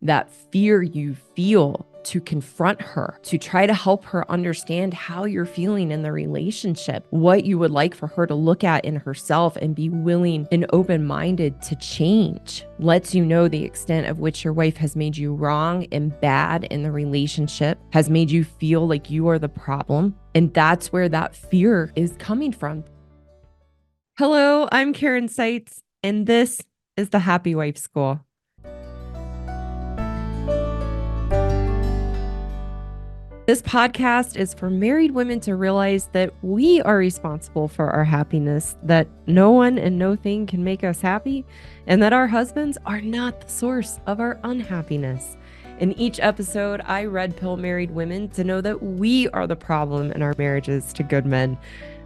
that fear you feel to confront her, to try to help her understand how you're feeling in the relationship, what you would like for her to look at in herself and be willing and open-minded to change, lets you know the extent of which your wife has made you wrong and bad in the relationship, has made you feel like you are the problem. And that's where that fear is coming from. Hello, I'm Karen Seitz, and this is the Happy Wife School. This podcast is for married women to realize that we are responsible for our happiness, that no one and no thing can make us happy, and that our husbands are not the source of our unhappiness. In each episode, I red pill married women to know that we are the problem in our marriages to good men.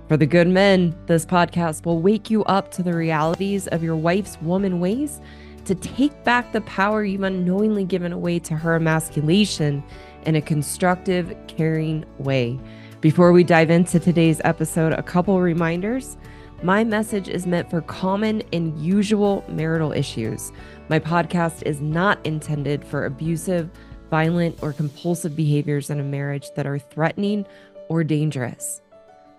For the good men, this podcast will wake you up to the realities of your wife's woman ways, to take back the power you've unknowingly given away to her emasculation in a constructive, caring way. Before we dive into today's episode, a couple reminders. My message is meant for common and usual marital issues. My podcast is not intended for abusive, violent, or compulsive behaviors in a marriage that are threatening or dangerous.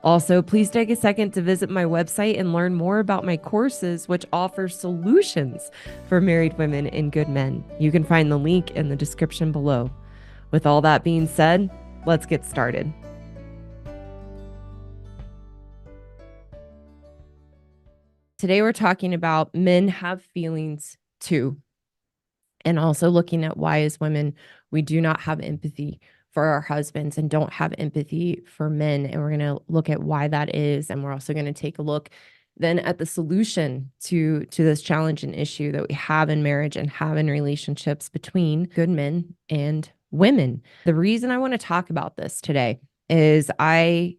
Also, please take a second to visit my website and learn more about my courses, which offer solutions for married women and good men. You can find the link in the description below. With all that being said, let's get started. Today, we're talking about men have feelings too, and also looking at why, as women, we do not have empathy for our husbands and don't have empathy for men. And we're going to look at why that is. And we're also going to take a look then at the solution to this challenge and issue that we have in marriage and have in relationships between good men and women. The reason I want to talk about this today is I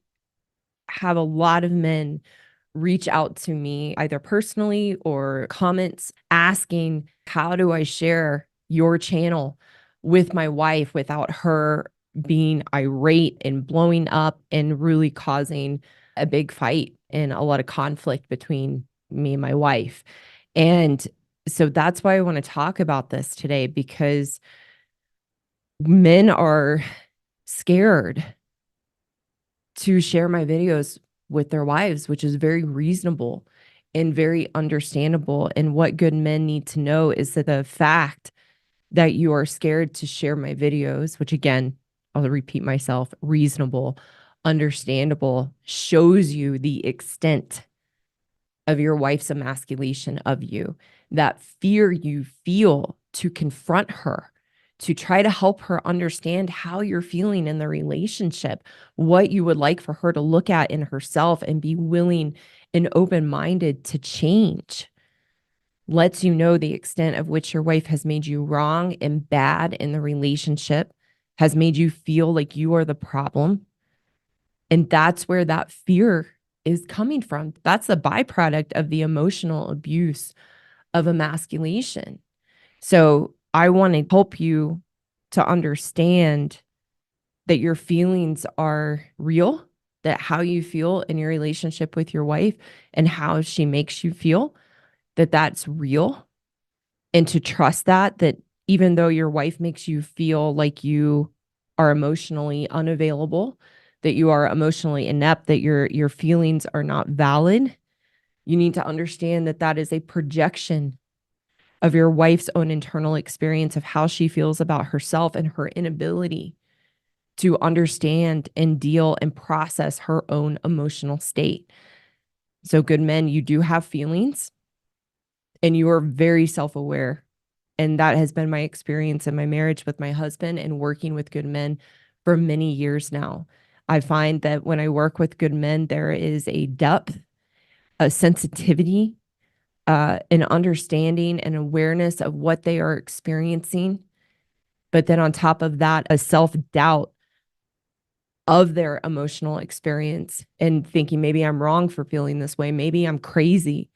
have a lot of men reach out to me either personally or comments asking, how do I share your channel with my wife without her being irate and blowing up and really causing a big fight and a lot of conflict between me and my wife? And so that's why I want to talk about this today, because men are scared to share my videos with their wives, which is very reasonable and very understandable. And what good men need to know is that the fact that you are scared to share my videos, which again, I'll repeat myself, reasonable, understandable, shows you the extent of your wife's emasculation of you, that fear you feel to confront her, to try to help her understand how you're feeling in the relationship, what you would like for her to look at in herself and be willing and open-minded to change, lets you know the extent of which your wife has made you wrong and bad in the relationship, has made you feel like you are the problem. And that's where that fear is coming from. That's the byproduct of the emotional abuse of emasculation. So I want to help you to understand that your feelings are real, that how you feel in your relationship with your wife and how she makes you feel, that that's real, and to trust that even though your wife makes you feel like you are emotionally unavailable, that you are emotionally inept, that your feelings are not valid, you need to understand that that is a projection of your wife's own internal experience of how she feels about herself and her inability to understand and deal and process her own emotional state. So good men, you do have feelings and you are very self-aware. And that has been my experience in my marriage with my husband and working with good men for many years now. I find that when I work with good men, there is a depth, a sensitivity, an understanding and awareness of what they are experiencing. But then on top of that, a self-doubt of their emotional experience and thinking, maybe I'm wrong for feeling this way. Maybe I'm crazy.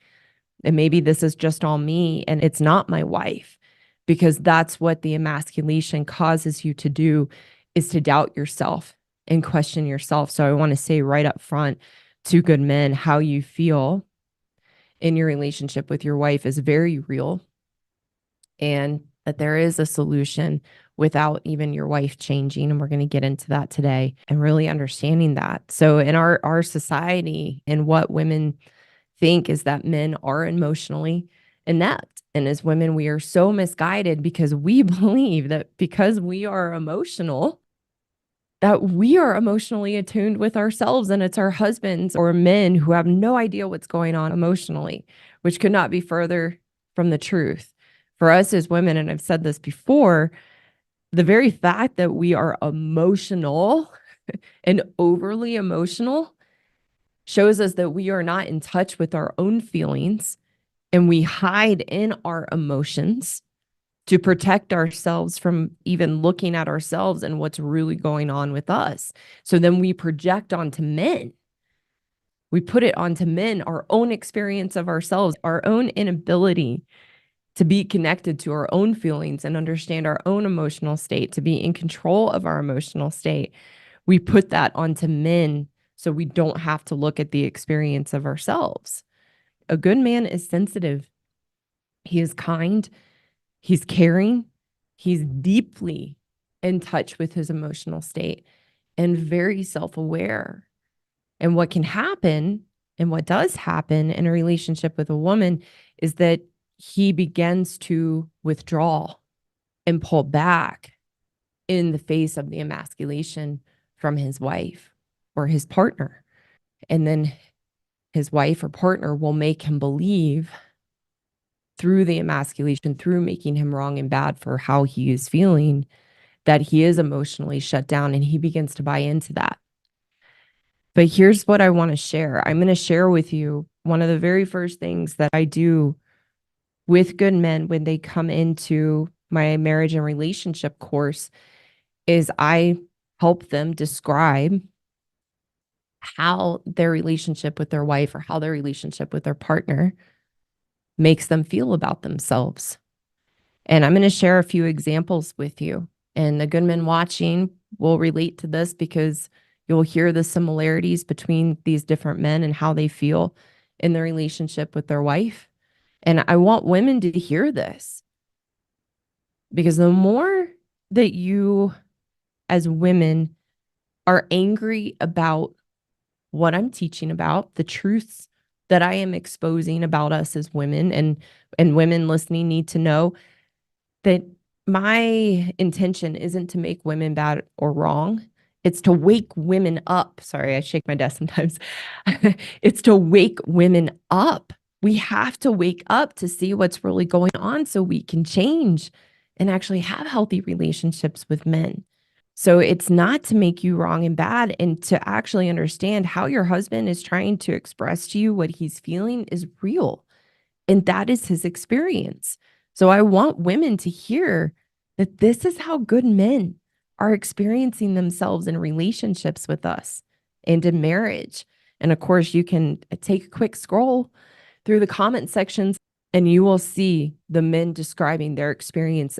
And maybe this is just all me and it's not my wife, because that's what the emasculation causes you to do, is to doubt yourself and question yourself. So I want to say right up front to good men, how you feel in your relationship with your wife is very real. And that there is a solution without even your wife changing. And we're going to get into that today and really understanding that. So in our society and what women think is that men are emotionally inept. And as women, we are so misguided because we believe that because we are emotional, that we are emotionally attuned with ourselves, and it's our husbands or men who have no idea what's going on emotionally, which could not be further from the truth. For us as women, and I've said this before, the very fact that we are emotional and overly emotional shows us that we are not in touch with our own feelings, and we hide in our emotions to protect ourselves from even looking at ourselves and what's really going on with us. So then we project onto men. We put it onto men, our own experience of ourselves, our own inability to be connected to our own feelings and understand our own emotional state, to be in control of our emotional state. We put that onto men so we don't have to look at the experience of ourselves. A good man is sensitive. He is kind. He's caring. He's deeply in touch with his emotional state and very self aware. And what can happen and what does happen in a relationship with a woman is that he begins to withdraw and pull back in the face of the emasculation from his wife or his partner. And then his wife or partner will make him believe through the emasculation, through making him wrong and bad for how he is feeling, that he is emotionally shut down, and he begins to buy into that. But here's what I want to share. I'm going to share with you one of the very first things that I do with good men when they come into my marriage and relationship course is I help them describe how their relationship with their wife or how their relationship with their partner makes them feel about themselves. And I'm going to share a few examples with you. And the good men watching will relate to this because you'll hear the similarities between these different men and how they feel in their relationship with their wife. And I want women to hear this because the more that you, as women, are angry about what I'm teaching about, the truths that I am exposing about us as women, and women listening need to know that my intention isn't to make women bad or wrong. It's to wake women up. Sorry, I shake my desk sometimes. It's to wake women up. We have to wake up to see what's really going on so we can change and actually have healthy relationships with men. So it's not to make you wrong and bad, and to actually understand how your husband is trying to express to you what he's feeling is real. And that is his experience. So I want women to hear that this is how good men are experiencing themselves in relationships with us and in marriage. And of course, you can take a quick scroll through the comment sections and you will see the men describing their experience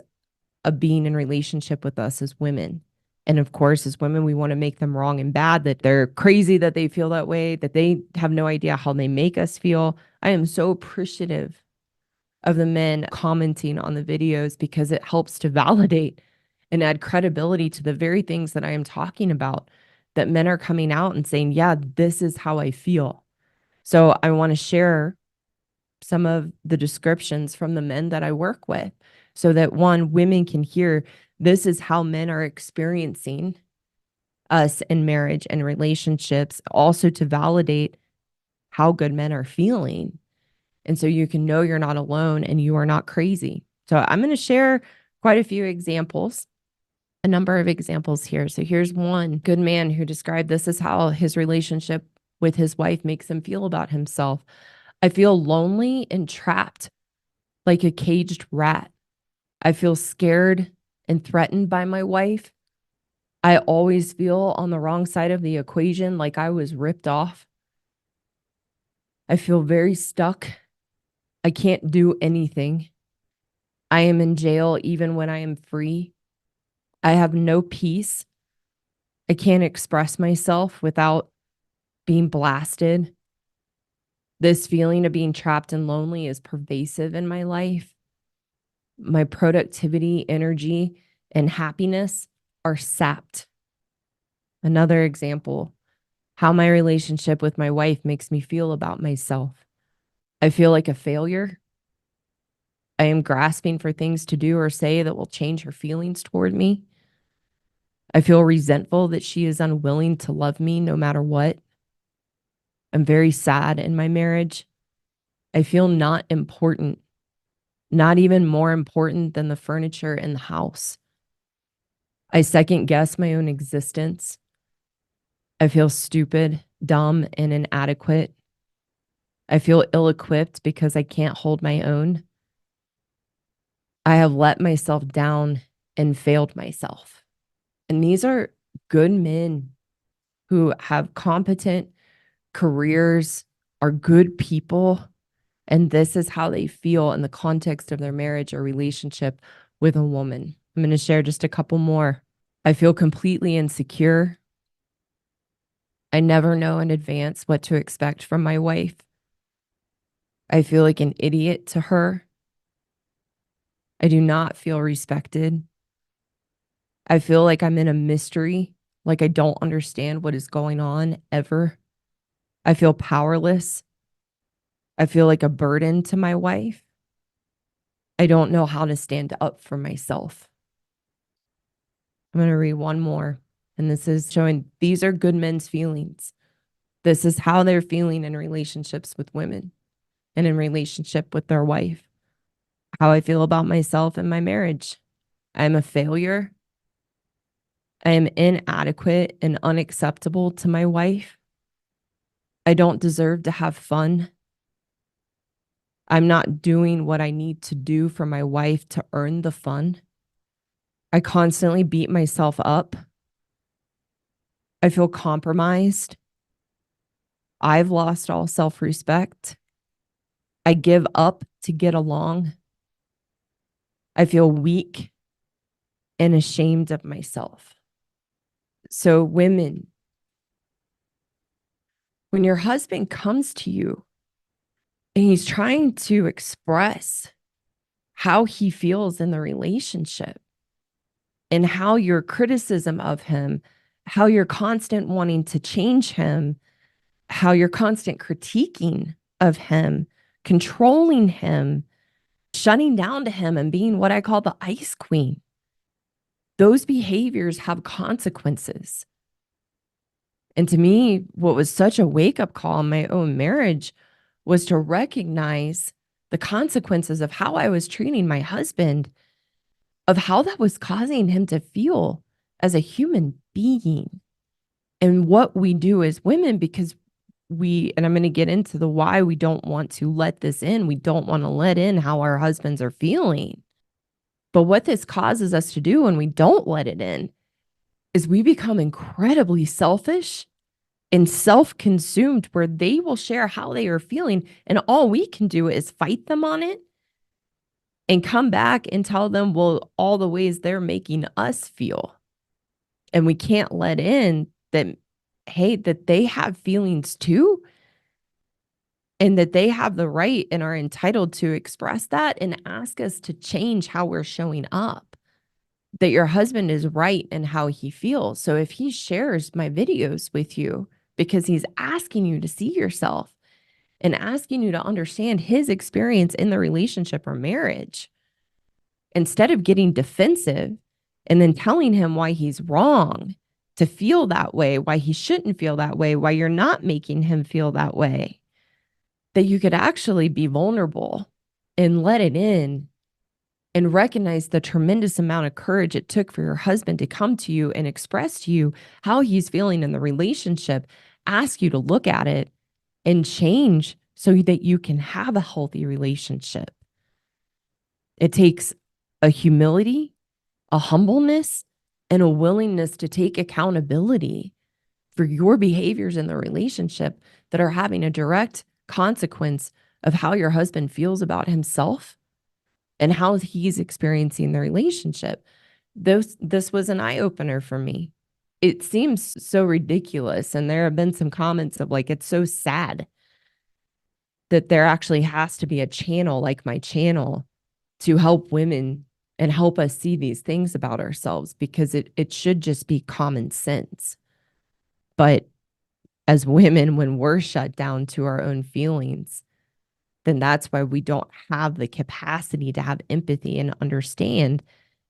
of being in relationship with us as women. And of course, as women, we want to make them wrong and bad, that they're crazy, that they feel that way, that they have no idea how they make us feel. I am so appreciative of the men commenting on the videos because it helps to validate and add credibility to the very things that I am talking about, that men are coming out and saying, yeah, this is how I feel. So I want to share some of the descriptions from the men that I work with so that one, women can hear this is how men are experiencing us in marriage and relationships, also to validate how good men are feeling. And so you can know you're not alone and you are not crazy. So I'm going to share quite a few examples, a number of examples here. So here's one good man who described this as how his relationship with his wife makes him feel about himself. I feel lonely and trapped like a caged rat. I feel scared and threatened by my wife. I always feel on the wrong side of the equation, like I was ripped off. I feel very stuck. I can't do anything. I am in jail even when I am free. I have no peace. I can't express myself without being blasted. This feeling of being trapped and lonely is pervasive in my life. My productivity, energy, and happiness are sapped. Another example, how my relationship with my wife makes me feel about myself. I feel like a failure. I am grasping for things to do or say that will change her feelings toward me. I feel resentful that she is unwilling to love me no matter what. I'm very sad in my marriage. I feel not important, not even more important than the furniture in the house. I second guess my own existence. I feel stupid, dumb, and inadequate. I feel ill equipped because I can't hold my own. I have let myself down and failed myself. And these are good men who have competent careers, are good people. And this is how they feel in the context of their marriage or relationship with a woman. I'm going to share just a couple more. I feel completely insecure. I never know in advance what to expect from my wife. I feel like an idiot to her. I do not feel respected. I feel like I'm in a mystery, like I don't understand what is going on ever. I feel powerless. I feel like a burden to my wife. I don't know how to stand up for myself. I'm going to read one more. And this is showing these are good men's feelings. This is how they're feeling in relationships with women and in relationship with their wife. How I feel about myself and my marriage. I'm a failure. I am inadequate and unacceptable to my wife. I don't deserve to have fun. I'm not doing what I need to do for my wife to earn the fun. I constantly beat myself up. I feel compromised. I've lost all self respect. I give up to get along. I feel weak and ashamed of myself. So, women, when your husband comes to you and he's trying to express how he feels in the relationship and how your criticism of him, how you're constant wanting to change him, how you're constant critiquing of him, controlling him, shutting down to him, and being what I call the ice queen. Those behaviors have consequences. And to me, what was such a wake up call in my own marriage was to recognize the consequences of how I was treating my husband, of how that was causing him to feel as a human being. And what we do as women, because and I'm going to get into the why we don't want to let this in. We don't want to let in how our husbands are feeling. But what this causes us to do when we don't let it in is we become incredibly selfish and self-consumed, where they will share how they are feeling. And all we can do is fight them on it and come back and tell them, well, all the ways they're making us feel. And we can't let in that, hey, that they have feelings too. And that they have the right and are entitled to express that and ask us to change how we're showing up. That your husband is right in how he feels. So if he shares my videos with you because he's asking you to see yourself and asking you to understand his experience in the relationship or marriage, instead of getting defensive and then telling him why he's wrong to feel that way, why he shouldn't feel that way, why you're not making him feel that way, that you could actually be vulnerable and let it in and recognize the tremendous amount of courage it took for your husband to come to you and express to you how he's feeling in the relationship, ask you to look at it and change so that you can have a healthy relationship. It takes a humility, a humbleness, and a willingness to take accountability for your behaviors in the relationship that are having a direct consequence of how your husband feels about himself and how he's experiencing the relationship. This was an eye opener for me. It seems so ridiculous. And there have been some comments of like, it's so sad that there actually has to be a channel like my channel to help women and help us see these things about ourselves, because it should just be common sense. But as women, when we're shut down to our own feelings, then that's why we don't have the capacity to have empathy and understand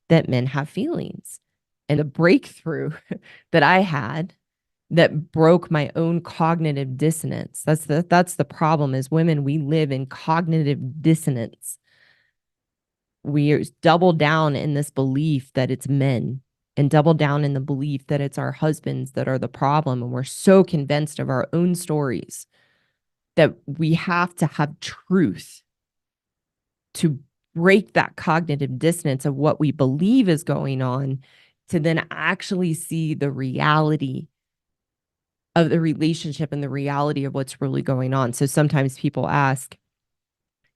that men have feelings. And the breakthrough that I had that broke my own cognitive dissonance. That's the problem, is women, we live in cognitive dissonance. We double down in this belief that it's men, and double down in the belief that it's our husbands that are the problem. And we're so convinced of our own stories that we have to have truth to break that cognitive dissonance of what we believe is going on, to then actually see the reality of the relationship and the reality of what's really going on. So sometimes people ask,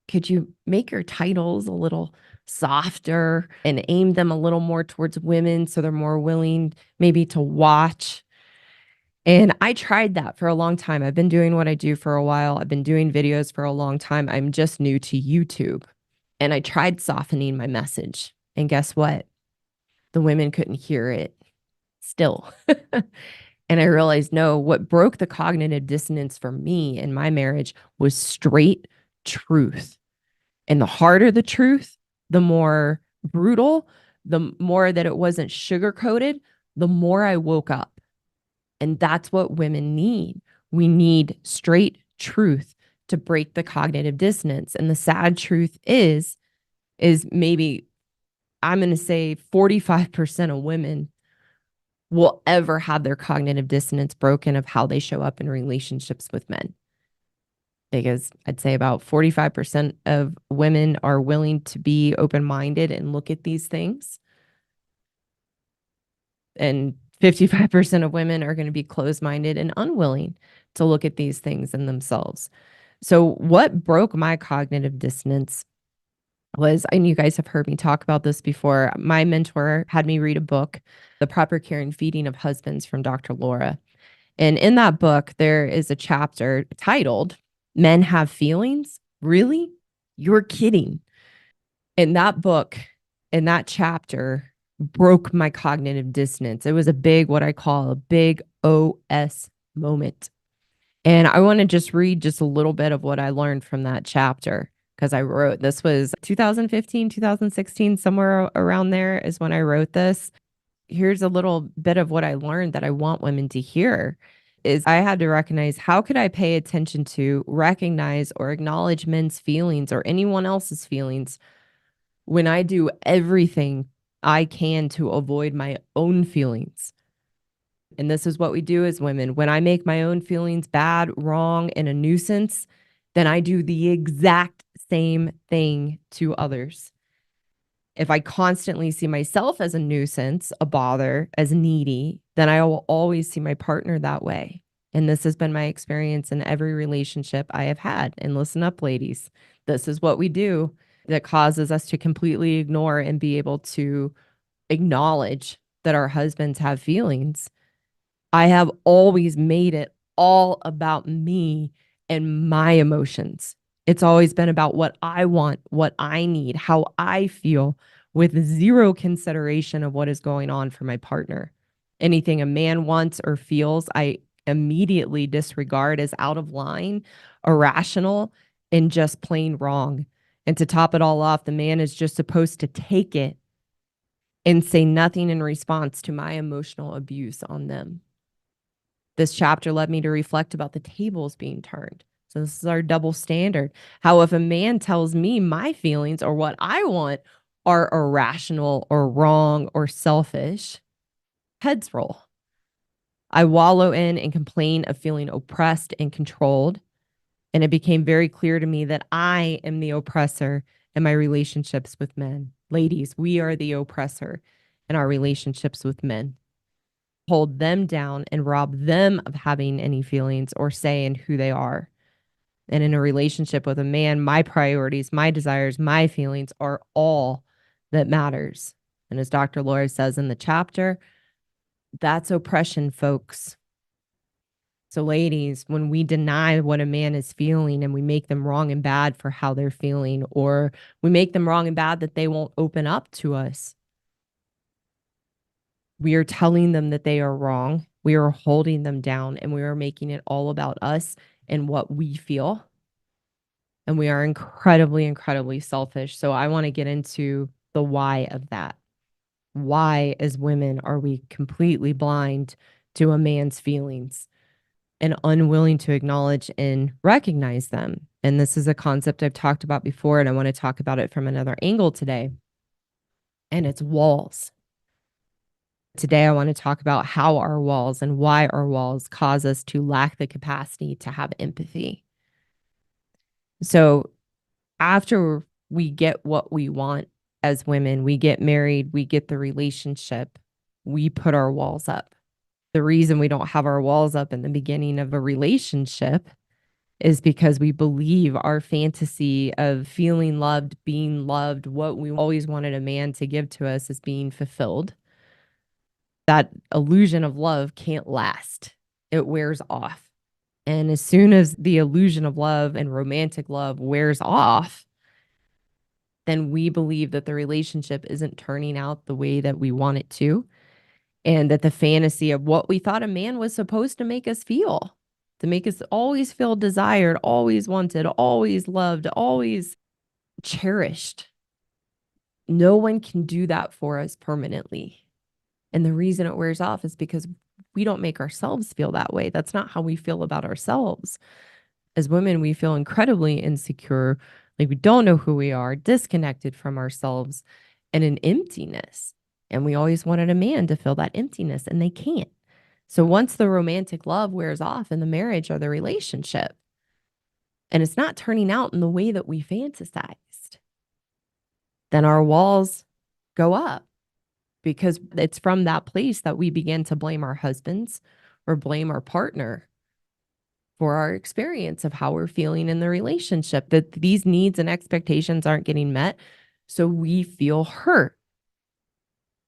could you make your titles a little softer and aim them a little more towards women so they're more willing maybe to watch? And I tried that for a long time. I've been doing what I do for a while. I've been doing videos for a long time. I'm just new to YouTube. And I tried softening my message. And guess what? The women couldn't hear it still. And I realized, no, what broke the cognitive dissonance for me in my marriage was straight truth. And the harder the truth, the more brutal, the more that it wasn't sugar coated, the more I woke up. And that's what women need. We need straight truth to break the cognitive dissonance. And the sad truth is maybe, I'm going to say 45% of women will ever have their cognitive dissonance broken of how they show up in relationships with men. Because I'd say about 45% of women are willing to be open-minded and look at these things. And 55% of women are going to be closed-minded and unwilling to look at these things in themselves. So what broke my cognitive dissonance was, and you guys have heard me talk about this before, my mentor had me read a book, The Proper Care and Feeding of Husbands, from Dr. Laura. And in that book, there is a chapter titled, Men Have Feelings? Really? You're kidding. In that book, in that chapter, broke my cognitive dissonance. It was a big, what I call a big OS moment. And I want to just read just a little bit of what I learned from that chapter, because I wrote, this was 2015, 2016, somewhere around there is when I wrote this. Here's a little bit of what I learned that I want women to hear. Is I had to recognize, how could I pay attention to, recognize, or acknowledge men's feelings or anyone else's feelings when I do everything I can to avoid my own feelings? And this is what we do as women. When I make my own feelings bad, wrong, and a nuisance, then I do the exact same thing to others. If I constantly see myself as a nuisance, a bother, as needy, then I will always see my partner that way. And this has been my experience in every relationship I have had. And listen up, ladies, this is what we do that causes us to completely ignore and be able to acknowledge that our husbands have feelings. I have always made it all about me and my emotions. It's always been about what I want, what I need, how I feel, with zero consideration of what is going on for my partner. Anything a man wants or feels, I immediately disregard as out of line, irrational, and just plain wrong. And to top it all off, the man is just supposed to take it and say nothing in response to my emotional abuse on them. This chapter led me to reflect about the tables being turned. So this is our double standard. How if a man tells me my feelings or what I want are irrational or wrong or selfish, heads roll. I wallow in and complain of feeling oppressed and controlled. And it became very clear to me that I am the oppressor in my relationships with men. Ladies, we are the oppressor in our relationships with men. Hold them down and rob them of having any feelings or say in who they are. And in a relationship with a man, my priorities, my desires, my feelings are all that matters. And as Dr. Laura says in the chapter, that's oppression, folks. So, ladies, when we deny what a man is feeling and we make them wrong and bad for how they're feeling, or we make them wrong and bad that they won't open up to us, we are telling them that they are wrong. We are holding them down and we are making it all about us and what we feel. And we are incredibly, incredibly selfish. So, I want to get into the why of that. Why, as women, are we completely blind to a man's feelings and unwilling to acknowledge and recognize them? And this is a concept I've talked about before, and I want to talk about it from another angle today. And it's walls. Today, I want to talk about how our walls and why our walls cause us to lack the capacity to have empathy. So, after we get what we want as women, we get married, we get the relationship, we put our walls up. The reason we don't have our walls up in the beginning of a relationship is because we believe our fantasy of feeling loved, being loved, what we always wanted a man to give to us is being fulfilled. That illusion of love can't last. It wears off. And as soon as the illusion of love and romantic love wears off, then we believe that the relationship isn't turning out the way that we want it to. And that the fantasy of what we thought a man was supposed to make us feel, to make us always feel desired, always wanted, always loved, always cherished. No one can do that for us permanently. And the reason it wears off is because we don't make ourselves feel that way. That's not how we feel about ourselves. As women, we feel incredibly insecure, like we don't know who we are, disconnected from ourselves, and an emptiness. And we always wanted a man to fill that emptiness, and they can't. So once the romantic love wears off in the marriage or the relationship, and it's not turning out in the way that we fantasized, then our walls go up, because it's from that place that we begin to blame our husbands or blame our partner for our experience of how we're feeling in the relationship, that these needs and expectations aren't getting met. So we feel hurt.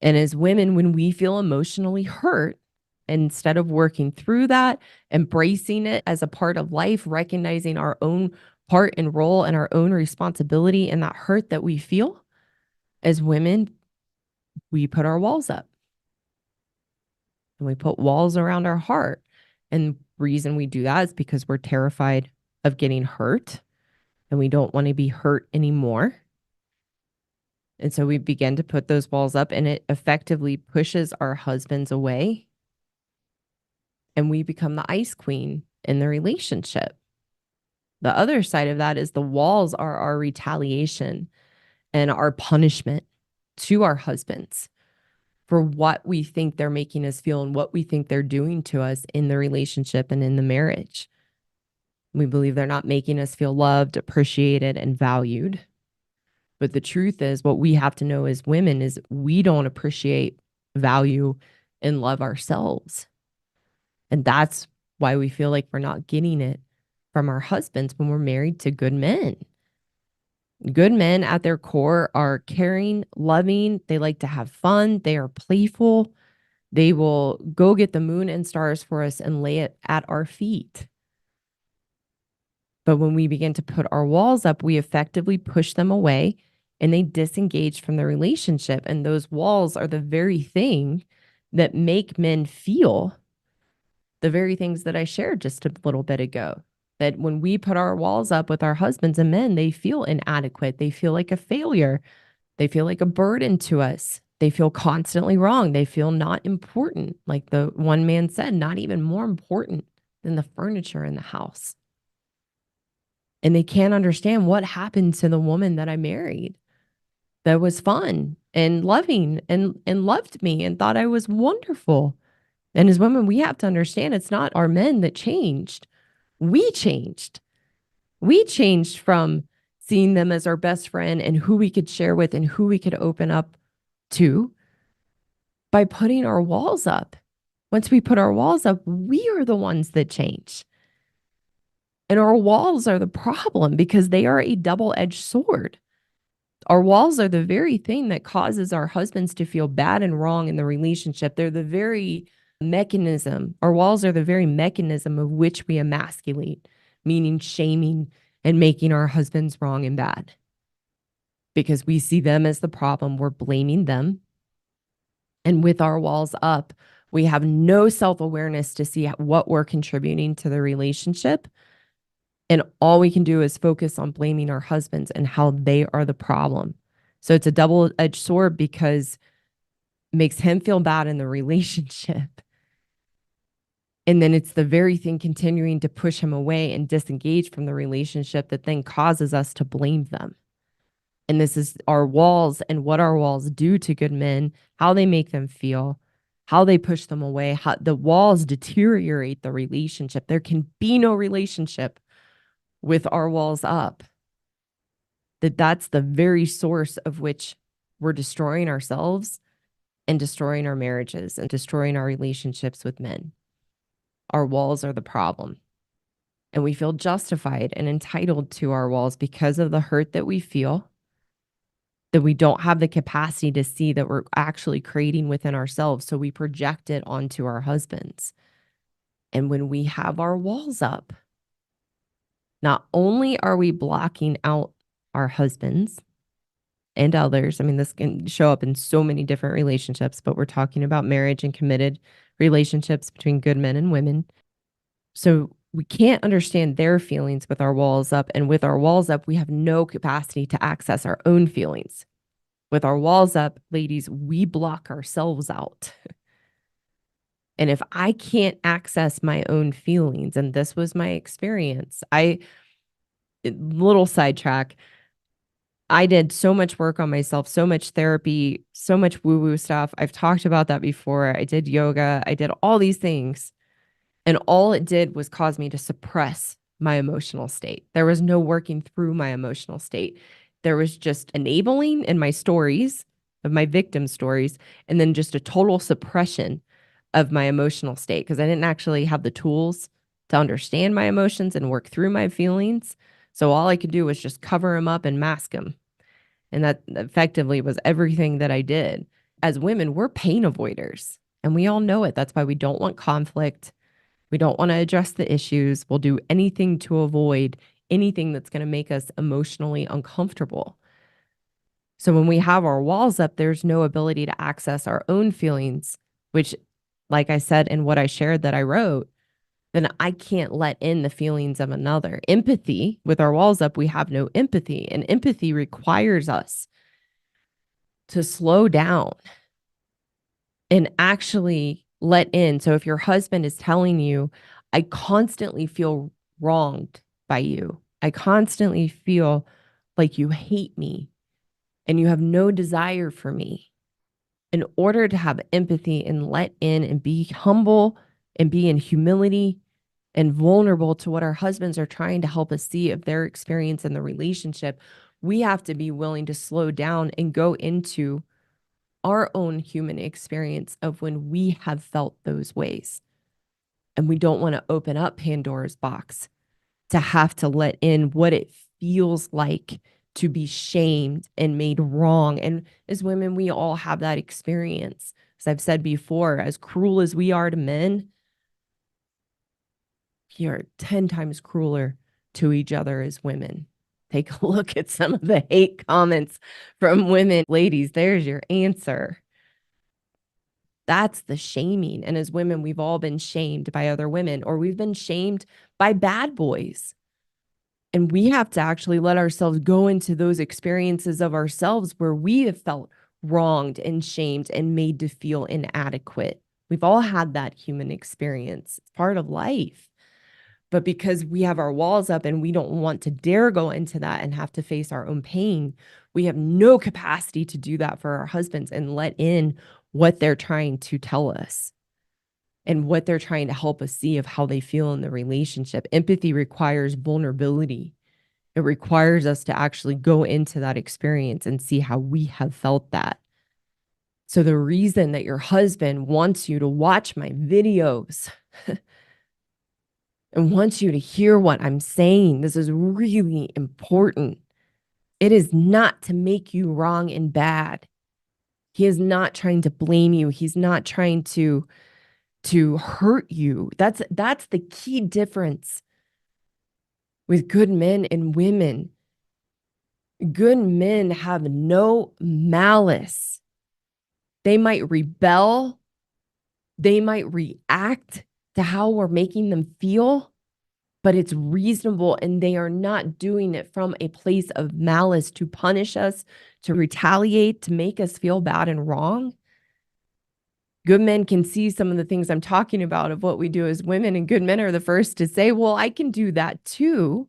And as women, when we feel emotionally hurt, instead of working through that, embracing it as a part of life, recognizing our own part and role and our own responsibility in that hurt that we feel, as women, we put our walls up and we put walls around our heart. And reason we do that is because we're terrified of getting hurt and we don't want to be hurt anymore. And so we begin to put those walls up, and it effectively pushes our husbands away. And we become the ice queen in the relationship. The other side of that is the walls are our retaliation and our punishment to our husbands for what we think they're making us feel and what we think they're doing to us in the relationship and in the marriage. We believe they're not making us feel loved, appreciated, and valued. But the truth is, what we have to know as women is we don't appreciate, value, and love ourselves. And that's why we feel like we're not getting it from our husbands when we're married to good men. Good men at their core are caring, loving. They like to have fun. They are playful. They will go get the moon and stars for us and lay it at our feet. But when we begin to put our walls up, we effectively push them away and they disengage from the relationship. And those walls are the very thing that make men feel the very things that I shared just a little bit ago. That when we put our walls up with our husbands and men, they feel inadequate. They feel like a failure. They feel like a burden to us. They feel constantly wrong. They feel not important. Like the one man said, not even more important than the furniture in the house. And they can't understand what happened to the woman that I married that was fun and loving and loved me and thought I was wonderful. And as women, we have to understand it's not our men that changed. We changed. We changed from seeing them as our best friend and who we could share with and who we could open up to by putting our walls up. Once we put our walls up, we are the ones that change. And our walls are the problem because they are a double-edged sword. Our walls are the very thing that causes our husbands to feel bad and wrong in the relationship. They're the very mechanism. Our walls are the very mechanism of which we emasculate, meaning shaming and making our husbands wrong and bad. Because we see them as the problem, we're blaming them. And with our walls up, we have no self-awareness to see what we're contributing to the relationship. And all we can do is focus on blaming our husbands and how they are the problem. So it's a double-edged sword because it makes him feel bad in the relationship. And then it's the very thing continuing to push him away and disengage from the relationship that then causes us to blame them. And this is our walls and what our walls do to good men, how they make them feel, how they push them away, how the walls deteriorate the relationship. There can be no relationship with our walls up. That's the very source of which we're destroying ourselves and destroying our marriages and destroying our relationships with men. Our walls are the problem. And we feel justified and entitled to our walls because of the hurt that we feel, that we don't have the capacity to see that we're actually creating within ourselves. So we project it onto our husbands. And when we have our walls up, not only are we blocking out our husbands and others, I mean, this can show up in so many different relationships, but we're talking about marriage and committed relationships between good men and women. So we can't understand their feelings with our walls up. And with our walls up, we have no capacity to access our own feelings. With our walls up, ladies, we block ourselves out. And if I can't access my own feelings, and this was my experience, little sidetrack, I did so much work on myself, so much therapy, so much woo-woo stuff. I've talked about that before. I did yoga. I did all these things. And all it did was cause me to suppress my emotional state. There was no working through my emotional state. There was just enabling in my stories, of my victim stories, and then just a total suppression of my emotional state because I didn't actually have the tools to understand my emotions and work through my feelings. So all I could do was just cover them up and mask them. And that effectively was everything that I did. As women, we're pain avoiders, and we all know it. That's why we don't want conflict. We don't want to address the issues. We'll do anything to avoid anything that's going to make us emotionally uncomfortable. So when we have our walls up, there's no ability to access our own feelings, which, like I said, in what I shared that I wrote, then I can't let in the feelings of another. Empathy, with our walls up, we have no empathy. And empathy requires us to slow down and actually let in. So if your husband is telling you, I constantly feel wronged by you, I constantly feel like you hate me and you have no desire for me. In order to have empathy and let in and be humble and be in humility and vulnerable to what our husbands are trying to help us see of their experience in the relationship, we have to be willing to slow down and go into our own human experience of when we have felt those ways. And we don't want to open up Pandora's box to have to let in what it feels like to be shamed and made wrong. And as women, we all have that experience. As I've said before, as cruel as we are to men, we are 10 times crueler to each other as women. Take a look at some of the hate comments from women. Ladies, there's your answer. That's the shaming. And as women, we've all been shamed by other women, or we've been shamed by bad boys. And we have to actually let ourselves go into those experiences of ourselves where we have felt wronged and shamed and made to feel inadequate. We've all had that human experience. It's part of life. But because we have our walls up and we don't want to dare go into that and have to face our own pain, we have no capacity to do that for our husbands and let in what they're trying to tell us and what they're trying to help us see of how they feel in the relationship. Empathy requires vulnerability. It requires us to actually go into that experience and see how we have felt that. So the reason that your husband wants you to watch my videos and wants you to hear what I'm saying, this is really important. It is not to make you wrong and bad. He is not trying to blame you. He's not trying to to hurt you. That's the key difference with good men and women. Good men have no malice. They might rebel, they might react to how we're making them feel, but it's reasonable, and they are not doing it from a place of malice to punish us, to retaliate, to make us feel bad and wrong. Good men can see some of the things I'm talking about of what we do as women, and good men are the first to say, well, I can do that too.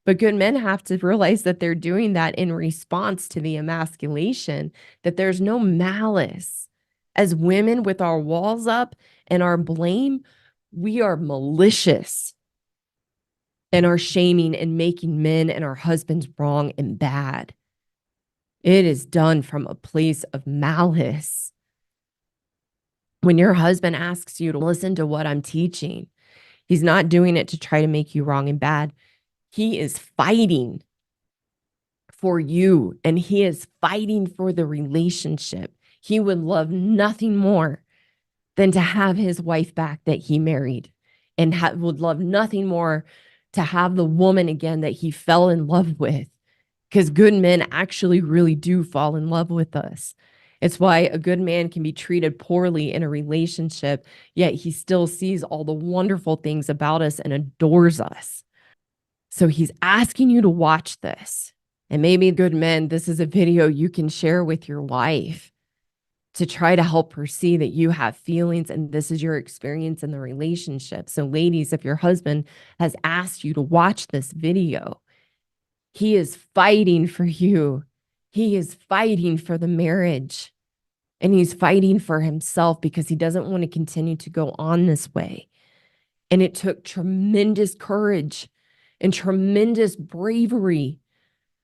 But good men have to realize that they're doing that in response to the emasculation, that there's no malice. As women with our walls up and our blame, we are malicious and are shaming and making men and our husbands wrong and bad. It is done from a place of malice. When your husband asks you to listen to what I'm teaching, he's not doing it to try to make you wrong and bad. He is fighting for you, and he is fighting for the relationship. He would love nothing more than to have his wife back that he married, and would love nothing more to have the woman again that he fell in love with, because good men actually really do fall in love with us. It's why a good man can be treated poorly in a relationship, yet he still sees all the wonderful things about us and adores us. So he's asking you to watch this. And maybe, good men, this is a video you can share with your wife to try to help her see that you have feelings and this is your experience in the relationship. So ladies, if your husband has asked you to watch this video, he is fighting for you. He is fighting for the marriage, and he's fighting for himself because he doesn't want to continue to go on this way. And it took tremendous courage and tremendous bravery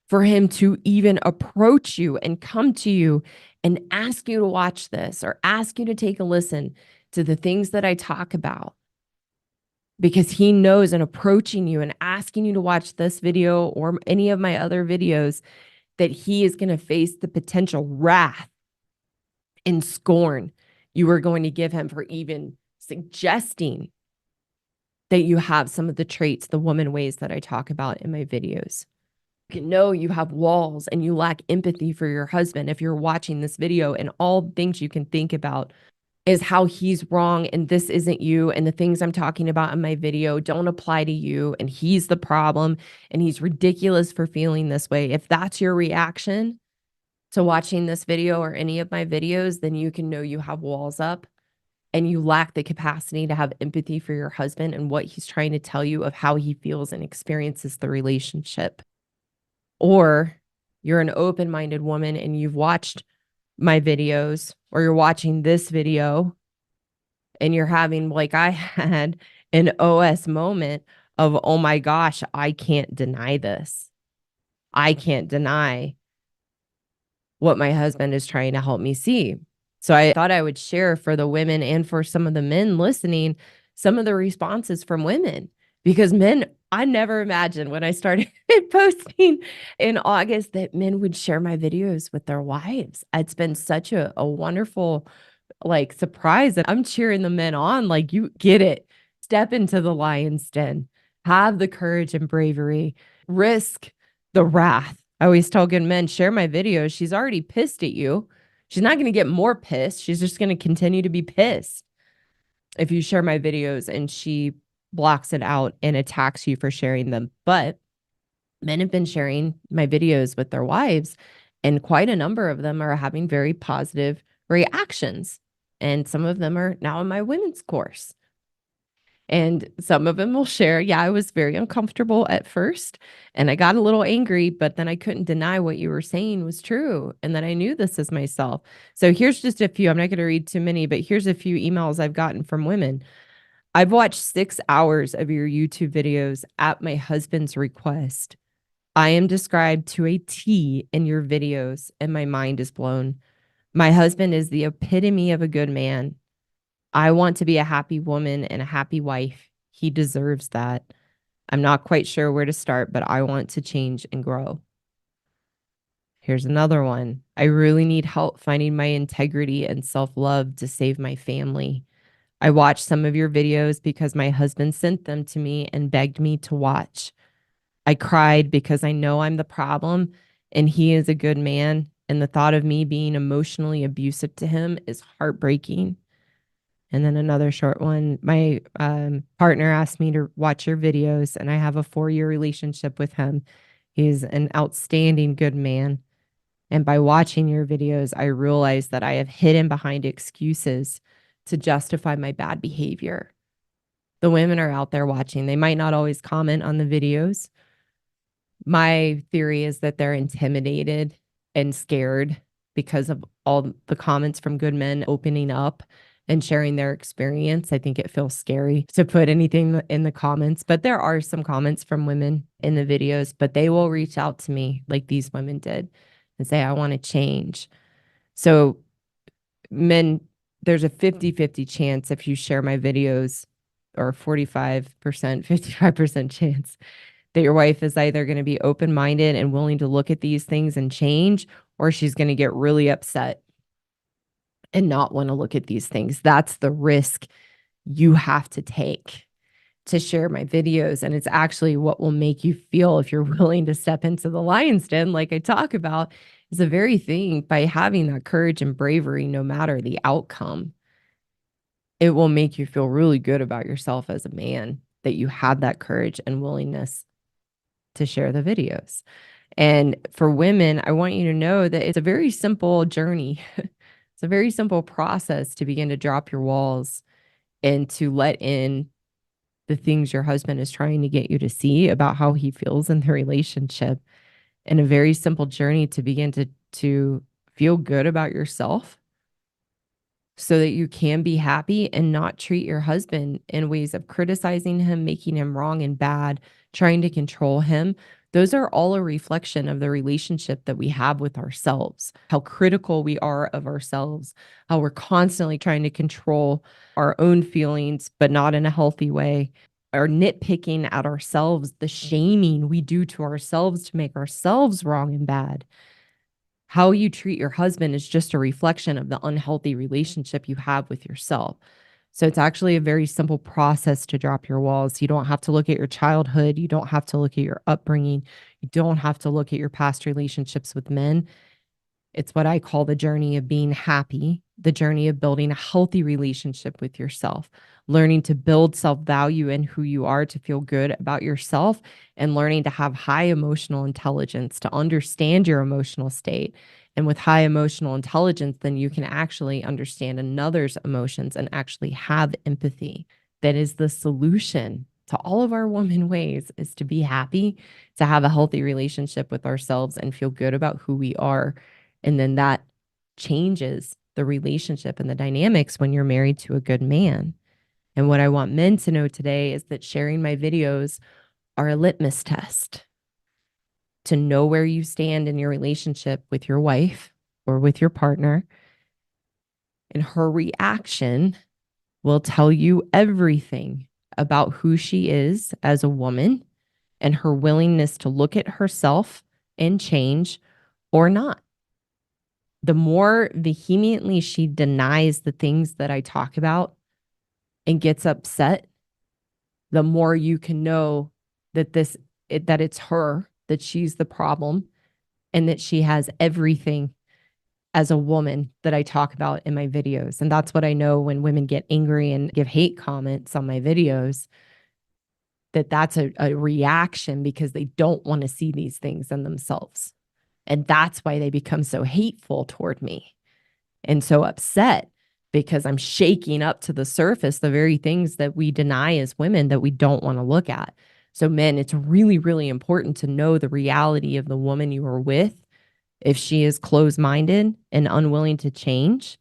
for him to even approach you and come to you and ask you to watch this or ask you to take a listen to the things that I talk about. Because he knows, in approaching you and asking you to watch this video or any of my other videos, that he is going to face the potential wrath and scorn you are going to give him for even suggesting that you have some of the traits, the woman ways that I talk about in my videos. You know you have walls and you lack empathy for your husband if you're watching this video, and all things you can think about is how he's wrong and this isn't you, and the things I'm talking about in my video don't apply to you, and he's the problem and he's ridiculous for feeling this way. If that's your reaction to watching this video or any of my videos, then you can know you have walls up and you lack the capacity to have empathy for your husband and what he's trying to tell you of how he feels and experiences the relationship. Or you're an open-minded woman and you've watched my videos, or you're watching this video and you're having, like I had, an OS moment of, oh my gosh, I can't deny this. I can't deny what my husband is trying to help me see. So I thought I would share for the women and for some of the men listening some of the responses from women, because men, I never imagined when I started posting in August that men would share my videos with their wives. It's been such a wonderful surprise, and I'm cheering the men on, like, you get it. Step into the lion's den. Have the courage and bravery. Risk the wrath. I always tell good men, share my videos. She's already pissed at you. She's not going to get more pissed. She's just going to continue to be pissed if you share my videos and she blocks it out and attacks you for sharing them. But men have been sharing my videos with their wives, and quite a number of them are having very positive reactions. And some of them are now in my women's course. And some of them will share, yeah, I was very uncomfortable at first and I got a little angry, but then I couldn't deny what you were saying was true. And then I knew this as myself. So here's just a few. I'm not going to read too many, but here's a few emails I've gotten from women. I've watched 6 hours of your YouTube videos at my husband's request. I am described to a T in your videos, and my mind is blown. My husband is the epitome of a good man. I want to be a happy woman and a happy wife. He deserves that. I'm not quite sure where to start, but I want to change and grow. Here's another one. I really need help finding my integrity and self-love to save my family. I watched some of your videos because my husband sent them to me and begged me to watch. I cried because I know I'm the problem and he is a good man. And the thought of me being emotionally abusive to him is heartbreaking. And then another short one, my partner asked me to watch your videos, and I have a 4-year relationship with him. He's an outstanding good man. And by watching your videos, I realized that I have hidden behind excuses to justify my bad behavior. The women are out there watching. They might not always comment on the videos. My theory is that they're intimidated and scared because of all the comments from good men opening up and sharing their experience. I think it feels scary to put anything in the comments, but there are some comments from women in the videos, but they will reach out to me like these women did and say, I want to change. So, men, there's a 50-50 chance if you share my videos, or 45%, 55% chance that your wife is either going to be open-minded and willing to look at these things and change, or she's going to get really upset and not want to look at these things. That's the risk you have to take to share my videos. And it's actually what will make you feel if you're willing to step into the lion's den, like I talk about, is the very thing. By having that courage and bravery, no matter the outcome, it will make you feel really good about yourself as a man that you had that courage and willingness to share the videos. And for women, I want you to know that it's a very simple journey. It's a very simple process to begin to drop your walls and to let in the things your husband is trying to get you to see about how he feels in the relationship. And a very simple journey to begin to feel good about yourself so that you can be happy and not treat your husband in ways of criticizing him, making him wrong and bad, trying to control him. Those are all a reflection of the relationship that we have with ourselves, how critical we are of ourselves, how we're constantly trying to control our own feelings, but not in a healthy way, or nitpicking at ourselves, the shaming we do to ourselves to make ourselves wrong and bad. How you treat your husband is just a reflection of the unhealthy relationship you have with yourself. So it's actually a very simple process to drop your walls. You don't have to look at your childhood. You don't have to look at your upbringing. You don't have to look at your past relationships with men. It's what I call the journey of being happy, the journey of building a healthy relationship with yourself, learning to build self-value in who you are to feel good about yourself, and learning to have high emotional intelligence to understand your emotional state. And with high emotional intelligence, then you can actually understand another's emotions and actually have empathy. That is the solution to all of our woman ways, is to be happy, to have a healthy relationship with ourselves and feel good about who we are. And then that changes the relationship and the dynamics when you're married to a good man. And what I want men to know today is that sharing my videos are a litmus test to know where you stand in your relationship with your wife or with your partner. And her reaction will tell you everything about who she is as a woman and her willingness to look at herself and change or not. The more vehemently she denies the things that I talk about and gets upset, the more you can know that that it's her, that she's the problem, and that she has everything as a woman that I talk about in my videos. And that's what I know when women get angry and give hate comments on my videos, that's a reaction because they don't want to see these things in themselves. And that's why they become so hateful toward me and so upset, because I'm shaking up to the surface the very things that we deny as women that we don't want to look at. So men, it's really, really important to know the reality of the woman you are with. If she is closed-minded and unwilling to change,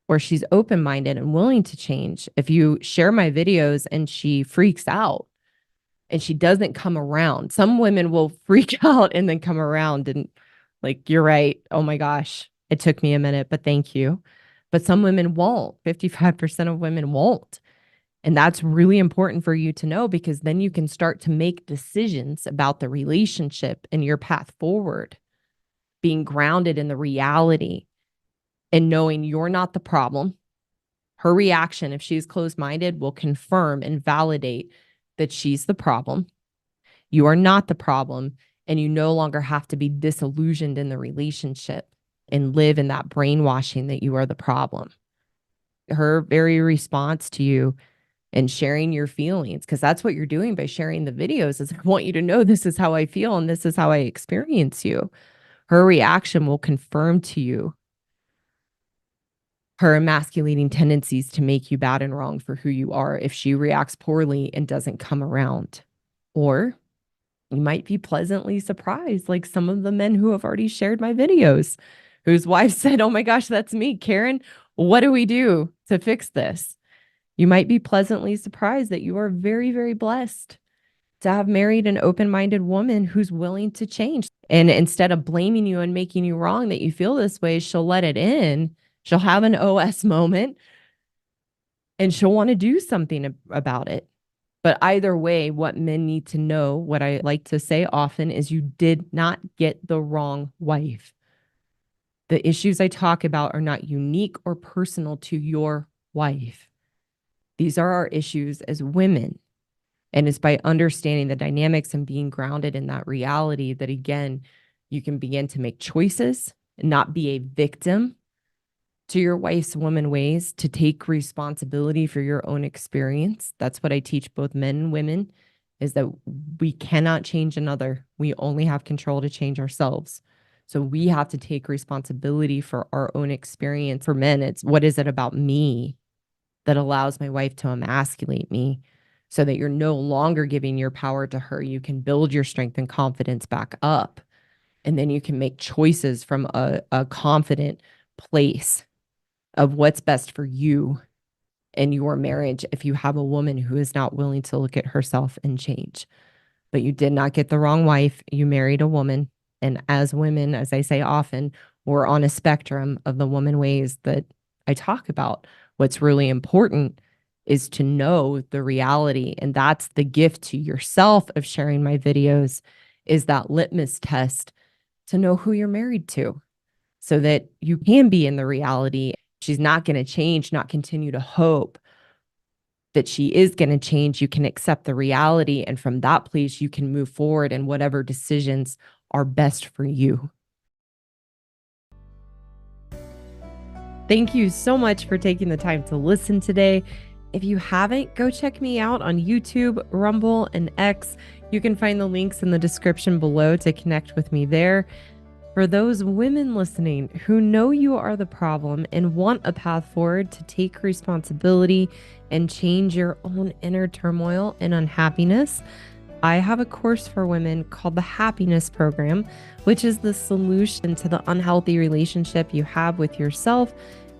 or she's open-minded and willing to change. If you share my videos and she freaks out and she doesn't come around, some women will freak out and then come around and like, you're right. Oh my gosh, it took me a minute, but thank you. But some women won't. 55% of women won't. And that's really important for you to know, because then you can start to make decisions about the relationship and your path forward, being grounded in the reality and knowing you're not the problem. Her reaction, if she's closed-minded, will confirm and validate that she's the problem. You are not the problem, and you no longer have to be disillusioned in the relationship and live in that brainwashing that you are the problem. Her very response to you and sharing your feelings, because that's what you're doing by sharing the videos, is I want you to know this is how I feel and this is how I experience you. Her reaction will confirm to you her emasculating tendencies to make you bad and wrong for who you are if she reacts poorly and doesn't come around. Or you might be pleasantly surprised, like some of the men who have already shared my videos, whose wives said, "Oh my gosh, that's me, Karen. What do we do to fix this?" You might be pleasantly surprised that you are very, very blessed to have married an open-minded woman who's willing to change. And instead of blaming you and making you wrong that you feel this way, she'll let it in. She'll have an OS moment and she'll want to do something about it. But either way, what men need to know, what I like to say often, is you did not get the wrong wife. The issues I talk about are not unique or personal to your wife. These are our issues as women. And it's by understanding the dynamics and being grounded in that reality that, again, you can begin to make choices and not be a victim to your wife's woman ways, to take responsibility for your own experience. That's what I teach both men and women, is that we cannot change another. We only have control to change ourselves. So we have to take responsibility for our own experience. For men, it's what is it about me that allows my wife to emasculate me, so that you're no longer giving your power to her. You can build your strength and confidence back up. And then you can make choices from a confident place of what's best for you and your marriage if you have a woman who is not willing to look at herself and change. But you did not get the wrong wife. You married a woman. And as women, as I say often, we're on a spectrum of the woman ways that I talk about. What's really important is to know the reality. And that's the gift to yourself of sharing my videos, is that litmus test to know who you're married to, so that you can be in the reality. She's not going to change, not continue to hope that she is going to change. You can accept the reality. And from that place, you can move forward in whatever decisions are best for you. Thank you so much for taking the time to listen today. If you haven't, go check me out on YouTube, Rumble, and X. You can find the links in the description below to connect with me there. For those women listening who know you are the problem and want a path forward to take responsibility and change your own inner turmoil and unhappiness, I have a course for women called the Happiness Program, which is the solution to the unhealthy relationship you have with yourself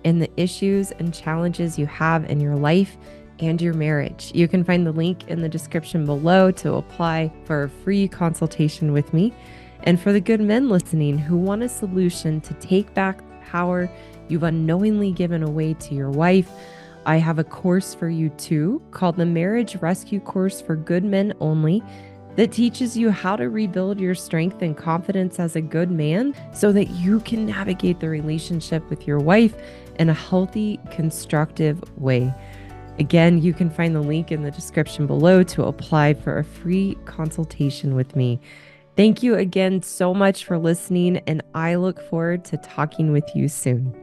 and the issues and challenges you have in your life and your marriage. You can find the link in the description below to apply for a free consultation with me. And for the good men listening who want a solution to take back the power you've unknowingly given away to your wife, I have a course for you too, called the Marriage Rescue Course for Good Men Only, that teaches you how to rebuild your strength and confidence as a good man so that you can navigate the relationship with your wife in a healthy, constructive way. Again, you can find the link in the description below to apply for a free consultation with me. Thank you again so much for listening, and I look forward to talking with you soon.